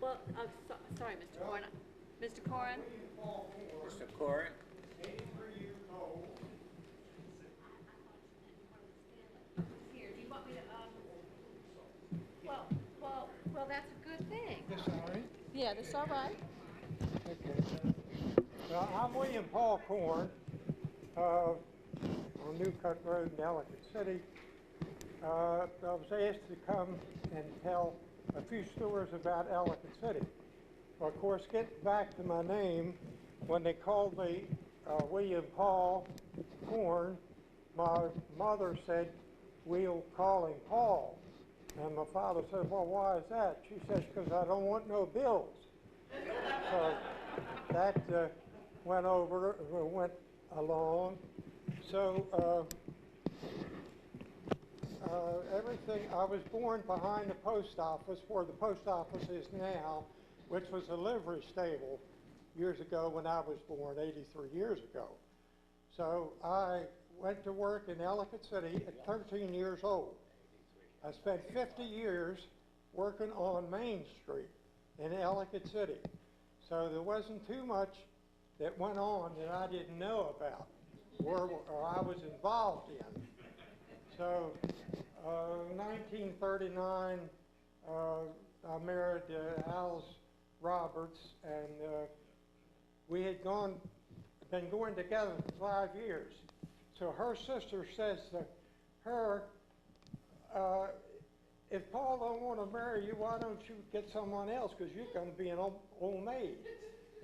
Well, sorry, Mr. Corn. Mr. Corn? Mr. Corrin? 83 years old. Here, do you want me to, well, that's a good thing. This all right? Yeah, that's all right. Okay. Well, I'm William Paul Corn on New Cut Road in Ellicott City. I was asked to come and tell a few stories about Ellicott City. Well, of course, getting back to my name, when they called me William Paul Corn, my mother said, we'll call him Paul. And my father said, well, why is that? She says, because I don't want no bills. So that went along. So everything, I was born behind the post office, where the post office is now, which was a livery stable years ago when I was born, 83 years ago. So I went to work in Ellicott City at 13 years old. I spent 50 years working on Main Street in Ellicott City. So there wasn't too much that went on that I didn't know about or I was involved in. So 1939, I married Alice Roberts, and we had been going together for 5 years. So her sister says to her, if Paul don't want to marry you, why don't you get someone else, because you're going to be an old maid.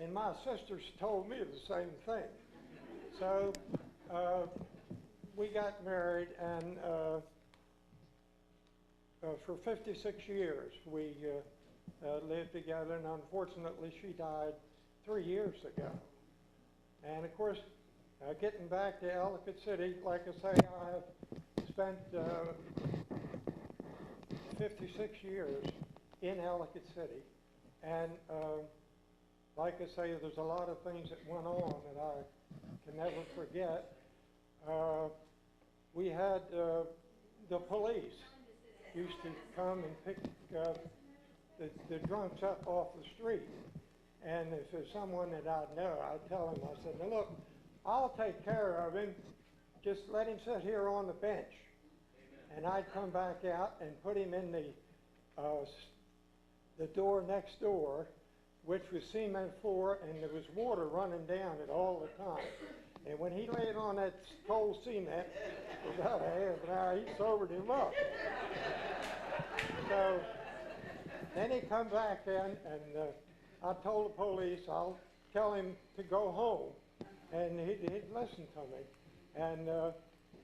And my sisters told me the same thing. So we got married, and for 56 years we lived together, and unfortunately she died 3 years ago. And of course, getting back to Ellicott City, like I say, I have spent 56 years in Ellicott City, and like I say, there's a lot of things that went on that I can never forget. We had the police used to come and pick the drunks up off the street, and if there's someone that I know, I'd tell him, I said, now look, I'll take care of him, just let him sit here on the bench. And I'd come back out and put him in the door next door, which was cement floor, and there was water running down it all the time. And when he laid on that cold cement, for about a half an hour, he sobered him up. So then he come back in, and I told the police, I'll tell him to go home. And he'd listen to me. And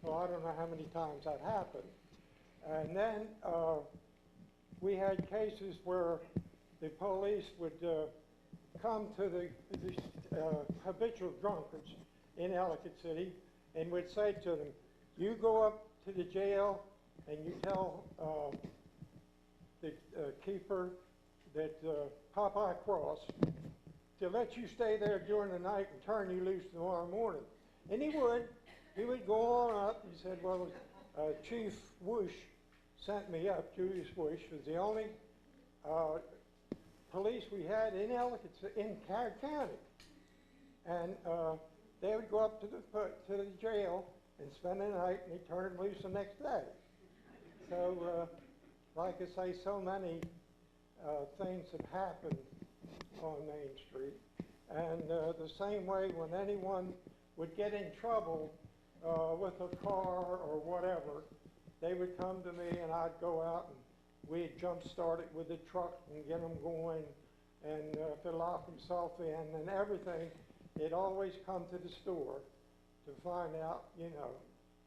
well, I don't know how many times that happened. And then we had cases where the police would come to the habitual drunkards in Ellicott City and would say to them, you go up to the jail and you tell the keeper that Popeye Cross to let you stay there during the night and turn you loose tomorrow morning. And he would go on up. He said, well, Chief Woosh sent me up. Julius Woosh was the only police we had in Ellicott, in Carroll County. And they would go up to the jail and spend the night, and he'd turn them loose the next day. So, like I say, so many things have happened on Main Street. And the same way, when anyone would get in trouble with a car or whatever, they would come to me and I'd go out and we'd jump start it with the truck and get them going, and if they lock themselves in and everything, they'd always come to the store to find out, you know,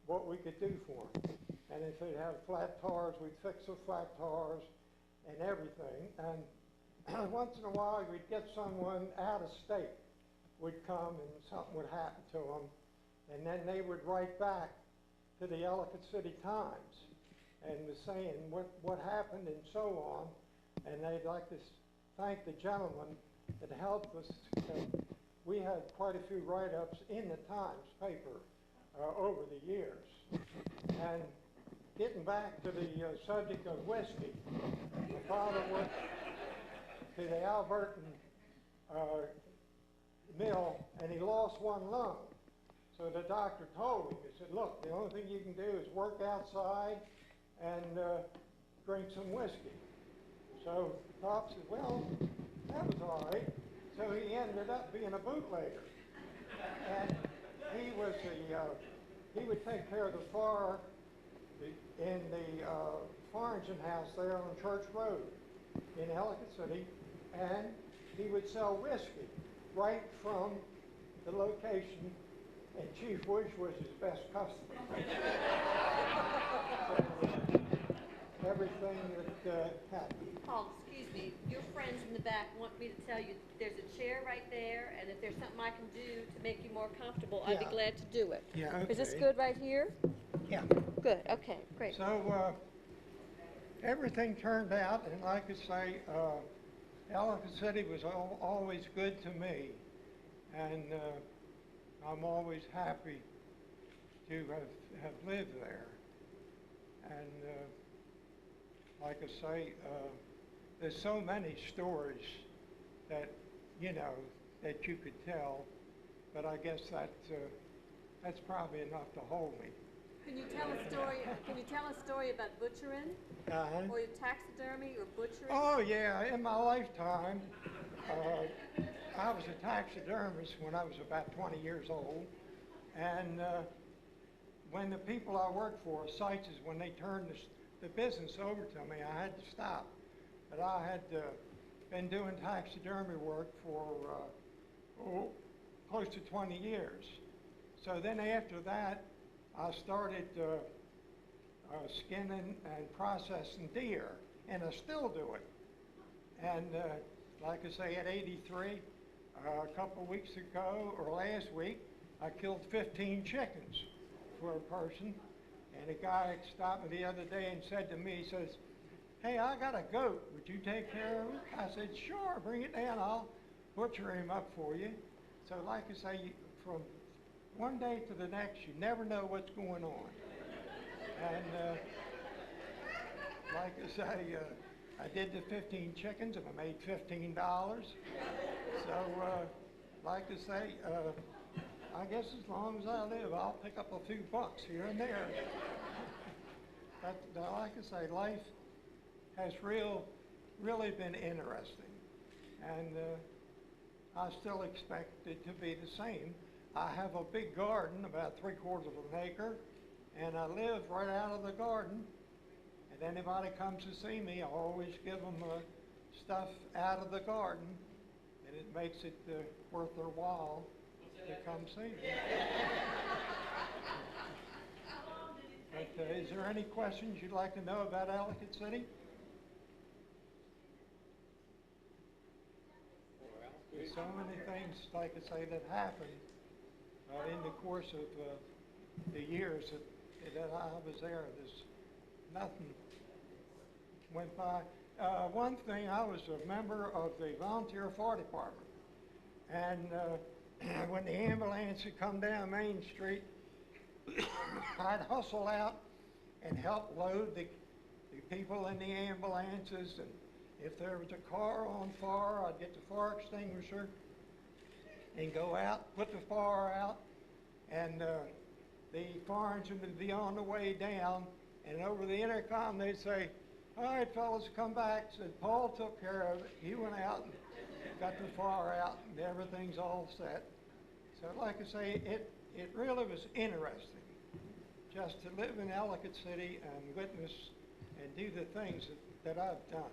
what we could do for them. And if they had flat tires, we'd fix the flat tires and everything. And once in a while, we'd get someone out of state would come and something would happen to them. And then they would write back to the Ellicott City Times and was saying what happened and so on. And they'd like to thank the gentleman that helped us. We had quite a few write-ups in the Times paper over the years. And getting back to the subject of whiskey, my father to the Albertan mill, and he lost one lung. So the doctor told him, he said, look, the only thing you can do is work outside and drink some whiskey. So Pop said, well, that was all right. So he ended up being a bootlegger. And he would take care of the bar in the Farrington House there on Church Road in Ellicott City, and he would sell whiskey right from the location, and Chief Bush was his best customer. So, everything that happened. Paul, excuse me, your friends in the back want me to tell you there's a chair right there, and if there's something I can do to make you more comfortable, I'd be Yeah. glad to do it. Yeah, Is this okay. good right here? Yeah. Good, okay, great. So everything turned out, and like I say, Ellicott City was always good to me, and I'm always happy to have lived there. And like I say, there's so many stories that that you could tell, but I guess that's probably enough to hold me. Can you tell a story? Can you tell a story about butchering, or your taxidermy, or butchering? Oh yeah, in my lifetime, I was a taxidermist when I was about 20 years old, and when the people I worked for, Sites, when they turned the business over to me, I had to stop. But I had been doing taxidermy work for close to 20 years. So then after that, I started skinning and processing deer, and I still do it. And like I say, at 83, a couple of weeks ago, or last week, I killed 15 chickens for a person. And a guy stopped me the other day and said to me, he says, hey, I got a goat, would you take care of it? I said, sure, bring it down, I'll butcher him up for you. So like I say, from one day to the next, you never know what's going on. And like I say, I did the 15 chickens and I made $15. So like I say, I guess as long as I live, I'll pick up a few bucks here and there. But like I say, life has really been interesting. And I still expect it to be the same. I have a big garden, about 3/4 of an acre, and I live right out of the garden. And anybody comes to see me, I always give them stuff out of the garden, and it makes it worth their while to come see me. But is there any questions you'd like to know about Ellicott City? There's so many things, like I say, that happened in the course of the years that I was there. There's nothing went by. One thing, I was a member of the volunteer fire department, and when the ambulance would come down Main Street, I'd hustle out and help load the people in the ambulances, and if there was a car on fire, I'd get the fire extinguisher and go out, put the fire out, and the fire engine would be on the way down, and over the intercom they'd say, all right, fellas, come back. Said, Paul took care of it. He went out and got the fire out, and everything's all set. So like I say, it really was interesting just to live in Ellicott City and witness and do the things that I've done.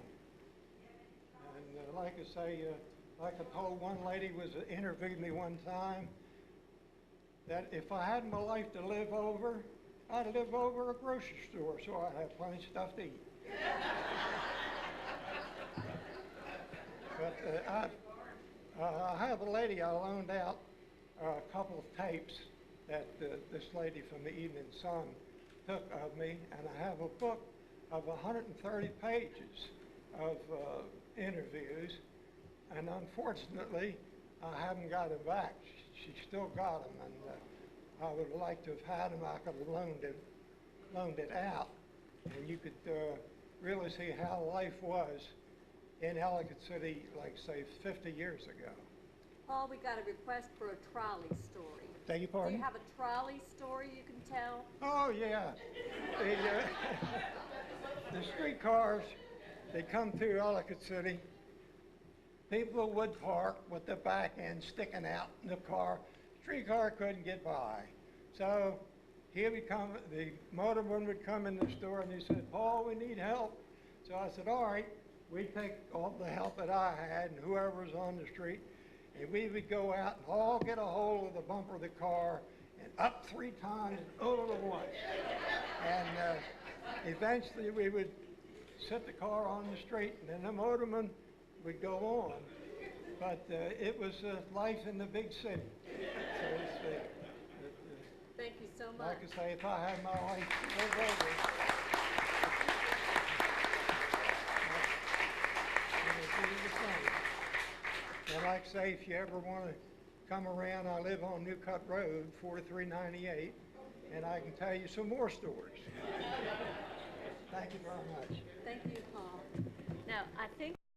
And like I say, like I told one lady was interviewed me one time, that if I had my life to live over, I'd live over a grocery store so I'd have plenty of stuff to eat. But I have a lady I loaned out a couple of tapes that this lady from the Evening Sun took of me, and I have a book of 130 pages of interviews, and unfortunately I haven't got them back. She still got them, and I would have liked to have had them. I could have loaned it out, and you could really see how life was in Ellicott City, like, say, 50 years ago. Paul, we got a request for a trolley story. Beg your Do pardon? you have a trolley story you can tell? Oh, yeah. The, the streetcars, they come through Ellicott City. People would park with the back end sticking out in the car. Streetcar couldn't get by. So here we come, the motorman would come in the store and he said, Paul, we need help. So I said, all right, we'd take all the help that I had and whoever was on the street, and we would go out and all get a hold of the bumper of the car and up 3 times and over at once. And eventually we would set the car on the street and then the motorman would go on. But it was life in the big city, so to speak. Thank you so much. Like I say, if I had my life to live over, it would be the same. And like I say, if you ever want to come around, I live on New Cut Road, 4398, and I can tell you some more stories. Thank you very much. Thank you, Paul. Now, I think